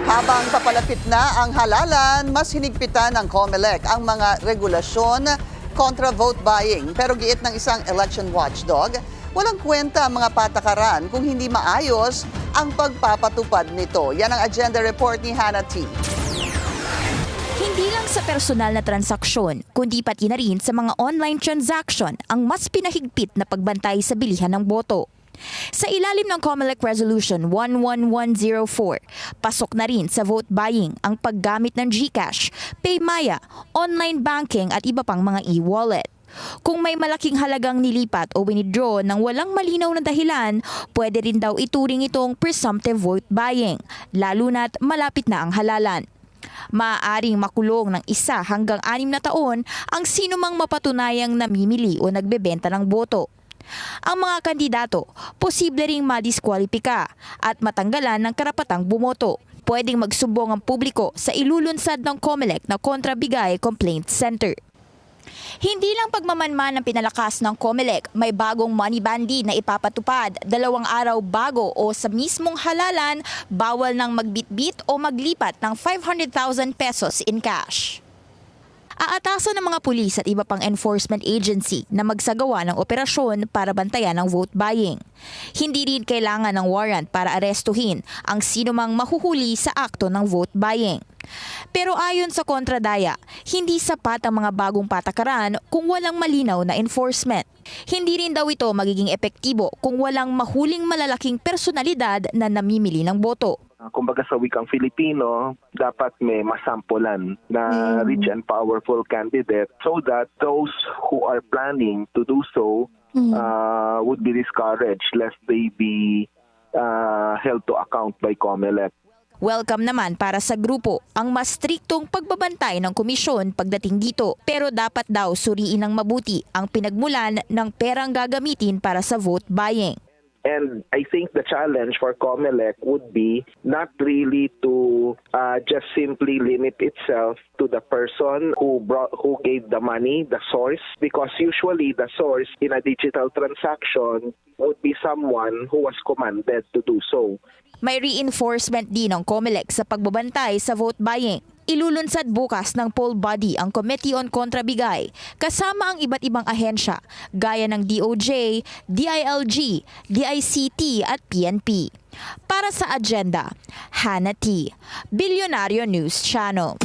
Habang papalapit na ang halalan, mas hinigpitan ng COMELEC ang mga regulasyon kontra vote buying. Pero giit ng isang election watchdog, walang kwenta ang mga patakaran kung hindi maayos ang pagpapatupad nito. Yan ang agenda report ni Hannah T. Hindi lang sa personal na transaksyon, kundi pati na rin sa mga online transaction ang mas pinahigpit na pagbantay sa bilihan ng boto. Sa ilalim ng COMELEC Resolution 11104, pasok na rin sa vote buying ang paggamit ng GCash, PayMaya, online banking at iba pang mga e-wallet. Kung may malaking halagang nilipat o winidraw ng walang malinaw na dahilan, pwede rin daw ituring itong presumptive vote buying, lalo na't malapit na ang halalan. Maaaring makulong ng 1 hanggang 6 na taon ang sinumang mapatunayang namimili o nagbebenta ng boto. Ang mga kandidato, posible ring madiskwalipika at matanggalan ng karapatang bumoto. Pwedeng magsumbong ang publiko sa ilulunsad ng COMELEC na Kontrabigay Complaint Center. Hindi lang pagmamanman ang pinalakas ng COMELEC, may bagong money bandy na ipapatupad. 2 araw bago o sa mismong halalan, bawal nang magbitbit o maglipat ng 500,000 pesos in cash. Aatasan ng mga pulis at iba pang enforcement agency na magsagawa ng operasyon para bantayan ang vote buying. Hindi rin kailangan ng warrant para arestuhin ang sinumang mahuhuli sa akto ng vote buying. Pero ayon sa kontradaya, hindi sapat ang mga bagong patakaran kung walang malinaw na enforcement. Hindi rin daw ito magiging epektibo kung walang mahuling malalaking personalidad na namimili ng boto. Kumbaga sa wikang Filipino, dapat may masampulan na rich and powerful candidate so that those who are planning to do so would be discouraged lest they be held to account by COMELEC. Welcome naman para sa grupo ang mas striktong pagbabantay ng komisyon pagdating dito. Pero dapat daw suriin ng mabuti ang pinagmulan ng perang gagamitin para sa vote buying. And I think the challenge for COMELEC would be not really to just simply limit itself to the person who gave the money, the source, because usually the source in a digital transaction would be someone who was commanded to do so. May reinforcement din ng COMELEC sa pagbabantay sa vote buying. Ilulunsad bukas ng poll body ang Committee on Kontrabigay kasama ang iba't ibang ahensya gaya ng DOJ, DILG, DICT at PNP. Para sa agenda, Hannah T, Bilyonaryo News Channel.